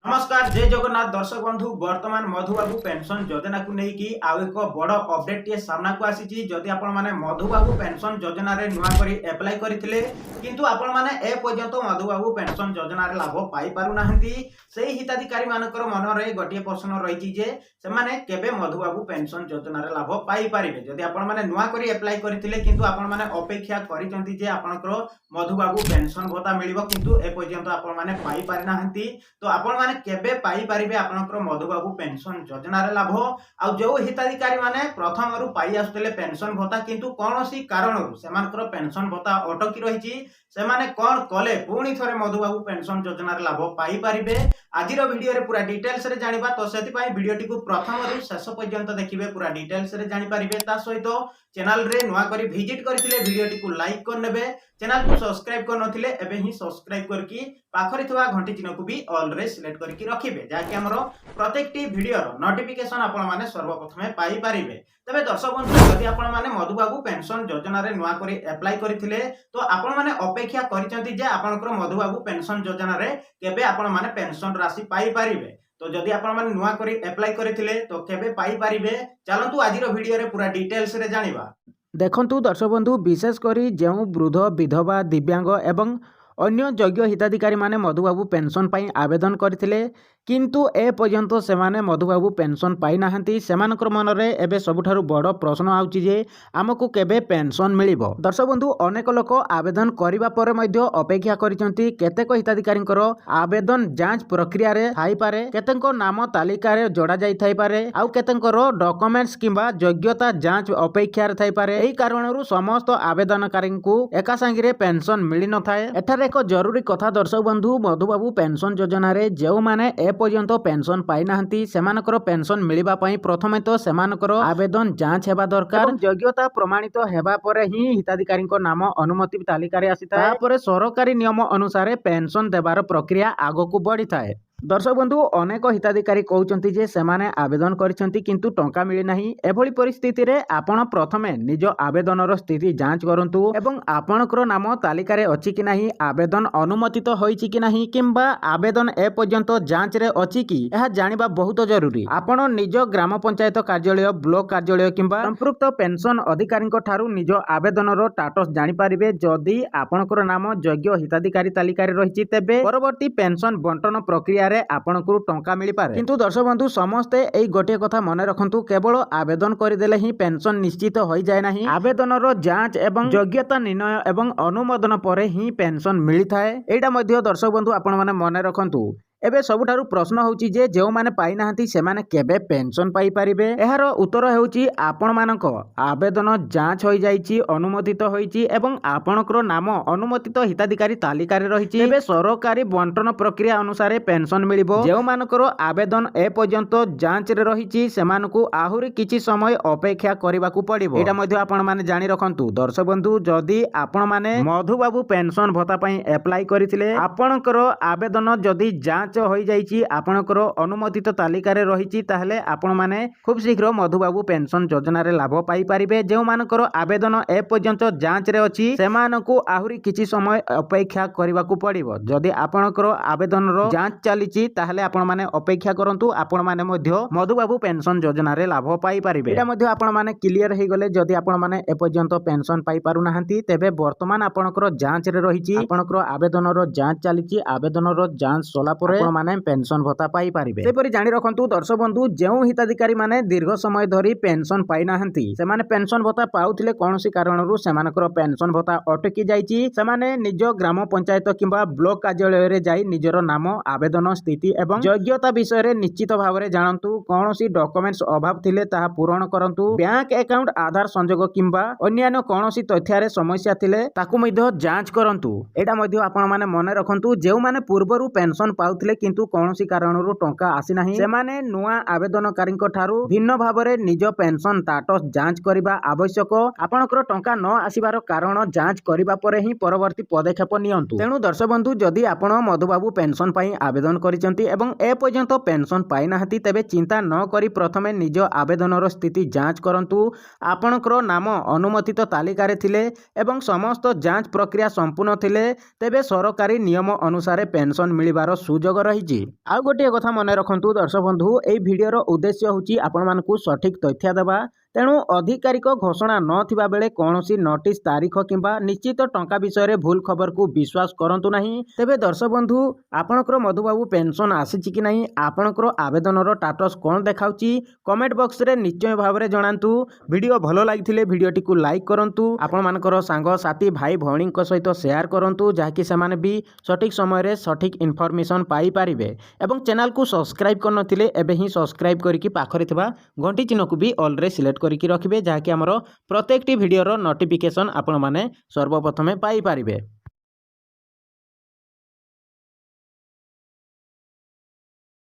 नमस्कार जय जगन्नाथ दर्शक बंधु वर्तमान मधुबाबू पेंशन योजना को लेकिन आउ एक बड़ अपडेट टे सामना को आसी जदि आपण माने मधुबाबू पेंशन योजना रे नुआ करी अप्लाई करथिले किंतु आपण माने ए पर्यंत मधुबाबू पेंशन योजना रे लाभ पाई पारु नाहंती सेही हिताधिकारी मानकर मन रे गोटे प्रश्न रहिछि जे से माने केबे मधुबाबू पेंशन योजना रे लाभ पाई पारिबे जदि आपण माने नुआ करी अप्लाई करथिले किंतु आपण माने अपेक्षा करिसंती जे आपनकर मधुबाबू पेंशन भत्ता मिलिबो किंतु ए पर्यंत आपण माने पाई पारि नाहंती तो आपण माने केबे पाई पारिबे आपनकर मधुबाबू पेंशन योजना रे लाभ आ जो हिताधिकारी माने प्रथम रु पाई आसुतले पेंशन भत्ता किंतु कोनोसी कारणरु सेमानकर पेंशन भत्ता अटकी रहिछि सेमाने कोन कले पुणी थरे मधुबाबू पेंशन योजना रे लाभ पाई पारिबे आज वीडियो रे पूरा डिटेल्स रे जानिबा तो सेति पई वीडियो टी को प्रथम रु शेष पर्यंत देखिबे पूरा डिटेल्स रे जानि पारिबे ता सहित चैनल रे नुआ करी विजिट करथिले वीडियो टी को लाइक कर नेबे चैनल को सब्सक्राइब कर नथिले एबे ही सब्सक्राइब करकी पाखरे थवा घंटी चिन्ह को भी ऑल रे सिलेक्ट करके रखिबे जाकि हमरो प्रत्येक टी वीडियो रो नोटिफिकेशन आपण माने सर्वप्रथमे पाई पारिबे तबे दर्शक बंधु यदि आपण माने मधुबाबू पेंशन योजना रे नुआ करी अप्लाई करथिले तो आपण माने अपेक्षा करिसंती जे आपनकर मधुबाबू पेंशन योजना रे केबे आपण माने पेंशन राशि पाई पारिबे तो जदि आपण माने नुआ करी अप्लाई करथिले तो केबे पाई पारिबे चलंतु आजिरो वीडियो रे पूरा डिटेल्स रे जानिबा। देखंतु दर्शक बंधु विशेष करी जेउ वृद्ध विधवा दिव्यांग एवं अन्य योग्य हिताधिकारी माने मधुबाबू पेंशन पाई आवेदन करथिले किंतु ए पर्यंत सेमाने मधुबाबू पेंशन पाई नाहंती सेमानकर मन रे एबे सबुठारु बड़ प्रश्न आउची जे आमको केबे पेंशन मिलिबो। दर्शक बंधु अनेक लोक आवेदन करिबा परे मध्य अपेक्षा करिसंती केतेक हिताधिकारींकर आवेदन जांच प्रक्रिया रे थाई पारे केतेक नाम तालिका रे जोड़ा जाई थाई पारे आउ केतेकर डॉक्यूमेंट्स किंबा योग्यता जांच अपेक्षा रे थाई पारे एही कारणरु समस्त आवेदनकारींकु एका संगे पेंशन मिलि न थाए। एठारे एक जरूरी कथा दर्शक बंधु मधुबाबू पेंशन योजना रे जेउ माने पर्यंत पेंशन पाई नाहंती सेमानकर पेंशन मिलिबा पई प्रथमे तो सेमानकर आवेदन जांच हेबा दरकार योग्यता प्रमाणित हेबा परे ही हिताधिकारी नाम अनुमति तालिका रे आसीता तापरे सरकारी नियम अनुसार पेंशन देबार प्रक्रिया आगो को बढ़ी थाए। दर्शक बंधु अनेक हिताधिकारी कहउचंती जे सेमाने आवेदन करिसंती किंतु टंका मिली नाही एभली परिस्थिति रे आपण प्रथमे निज आवेदनर स्थिति जांच करंतु एवं आपणकर नाम तालिका रे अछि कि नाही आवेदन अनुमोदित होईछि कि नाही किंबा आवेदन ए पर्यंत जांच रे अछि कि एहा जानिबा बहुत जरूरी। आपण निज ग्राम पंचायत कार्यालय ब्लॉक कार्यालय किंबा संपृक्त पेंशन अधिकारी ठारू निज आवेदनर स्टेटस जानि पारिबे जदि आपणकर नाम योग्य हिताधिकारी तालिका रे रहिछि तेबे परवर्ती पेंशन बंटन प्रक्रिया आपनको टंका मिल पारे किंतु दर्शक बंधु समस्ते एई गोटे कथा मने रखंतु केवल आवेदन करदेले ही पेंशन निश्चित होई जाय नाही आवेदनर जांच एवं योग्यता निर्णय एवं अनुमोदन परे ही पेंशन मिली थाए एटा मध्ये दर्शक बंधु आपण माने मने रखंतु। एबे सबुठारु प्रश्न होउची जे जेउ माने पाई नाहंती सेमाने केबे पेंशन पाई पारिबे एहार उत्तर हेउची आपण मानक आवेदन जांच होई जाईची अनुमोदित होईची एवं आपणकर नाम अनुमोदित हिताधिकारी तालिका रे रहिची एबे सरकारी बंटन प्रक्रिया अनुसार पेंशन मिलिबो जेउ मानकर आवेदन ए पर्यंत जांच रे रहिची सेमानकु आहुरी किछि समय अपेक्षा करिबाकू पड़िबो एटा मध्ये आपण माने जानि रखंतु। दर्शक बंधु जदि आपण माने मधुबाबू पेंशन भत्ता पई अप्लाई करिथिले आपणकर आवेदन जदि जांच होई जाईची आपणकर अनुमोदित तालिका रे रहिची ताहले आपण माने खूब शीघ्र मधुबाबू पेंशन योजना रे लाभ पाई पारिबे जेउ मानकर आवेदन ए पर्यंत जांच रे अछि सेमानकु आहुरी किछि समय अपेक्षा करिबाकू पड़िबो जदि आपणकर आवेदन रो जांच चलीची ताहले आपण माने अपेक्षा करंतु आपण माने मध्य मधुबाबू पेंशन योजना रे लाभ पाई पारिबे एटा मध्य आपण माने क्लियर हे गले जदि आपण माने ए पर्यंत पेंशन पाई पारु नाहंती तेबे वर्तमान आपणकर जांच रे रहिची आपणकर आवेदन रो जांच चलीची आवेदन रो जांच सोला परे माने पेंशन भत्ता पाई पारिबे सेपरि जानि रखंतु। दर्शक बंधु जेउ हिताधिकारी माने दीर्घ समय धरी पेंशन पाई नाहंती सेमाने पेंशन भत्ता पाउथिले कोनोसी कारणरु सेमानकर पेंशन भत्ता अटकी जाईची सेमाने निज ग्राम पंचायत किंबा ब्लॉक कार्यालय रे जाई निजर नाम आवेदन स्थिति एवं योग्यता विषय रे निश्चित भावरे जानंतु कोनोसी डॉक्यूमेंट्स अभाव थिले ताहा पूरण करंतु बैंक अकाउंट आधार संजोग किंबा अन्यान्य कोनोसी तथ्यारे समस्या थिले ताकु मध्य जांच करंतु एटा मध्य आपण माने मने रखंतु जेउ माने पूर्वरु पेंशन पाउथिले किंतु कोनोसी कारणरु टंका आसी नाही सेमाने नुआ आवेदनकारी ठारू भिन्न भावरे निज पेंशन स्टेटस जांच करिबा आवश्यक आपणकर टंका न आसीबार कारण जांच करिबा परे ही परवर्ती पदक्षेप नियंतु। तेणु दर्शक बंधु जदि आपण मधुबाबू पेंशन पाई आवेदन करिसंती एवं ए पर्यंत पेंशन पाई नाहंती तेबे चिंता न करी प्रथमे निज आवेदनर स्थिति जांच करंतु आपणकर नाम अनुमोदित तालिका रे थिले एवं समस्त जांच प्रक्रिया संपूर्ण थिले तेबे सरकारी नियम अनुसार पेंशन मिलिबार सुजोग ରହିଛି। ଆଉ ଗୋଟିଏ କଥା ମନେ ରଖନ୍ତୁ ଦର୍ଶକ ବନ୍ଧୁ, ଏହି ଭିଡ଼ିଓର ଉଦ୍ଦେଶ୍ୟ ହେଉଛି ଆପଣମାନଙ୍କୁ ସଠିକ୍ ତଥ୍ୟ ଦେବା। ତେଣୁ ଅଧିକାରିକ ଘୋଷଣା ନଥିବା ବେଳେ କୌଣସି ନୋଟିସ୍ ତାରିଖ କିମ୍ବା ନିଶ୍ଚିତ ଟଙ୍କା ବିଷୟରେ ଭୁଲ ଖବରକୁ ବିଶ୍ୱାସ କରନ୍ତୁ ନାହିଁ। ତେବେ ଦର୍ଶକ ବନ୍ଧୁ, ଆପଣଙ୍କର ମଧୁବାବୁ ପେନ୍ସନ୍ ଆସିଛି କି ନାହିଁ, ଆପଣଙ୍କର ଆବେଦନର ଷ୍ଟାଟସ୍ କ'ଣ ଦେଖାଉଛି, କମେଣ୍ଟ ବକ୍ସରେ ନିଶ୍ଚୟ ଭାବରେ ଜଣାନ୍ତୁ। ଭିଡ଼ିଓ ଭଲ ଲାଗିଥିଲେ ଭିଡ଼ିଓଟିକୁ ଲାଇକ୍ କରନ୍ତୁ, ଆପଣମାନଙ୍କର ସାଙ୍ଗସାଥି ଭାଇ ଭଉଣୀଙ୍କ ସହିତ ସେୟାର କରନ୍ତୁ, ଯାହାକି ସେମାନେ ବି ସଠିକ୍ ସମୟରେ ସଠିକ୍ ଇନଫର୍ମେସନ୍ ପାଇପାରିବେ। ଏବଂ ଚ୍ୟାନେଲକୁ ସବସ୍କ୍ରାଇବ୍ କରିନଥିଲେ ଏବେ ହିଁ ସବସ୍କ୍ରାଇବ୍ କରିକି ପାଖରେ ଥିବା ଘଣ୍ଟି ଚିହ୍ନକୁ ବି ଅଲ୍ରେ ସିଲେକ୍ଟ କରିକି ରଖିବେ, ଯାହାକି ଆମର ପ୍ରତ୍ୟେକଟି ଭିଡ଼ିଓର ନୋଟିଫିକେସନ୍ ଆପଣମାନେ ସର୍ବପ୍ରଥମେ ପାଇପାରିବେ।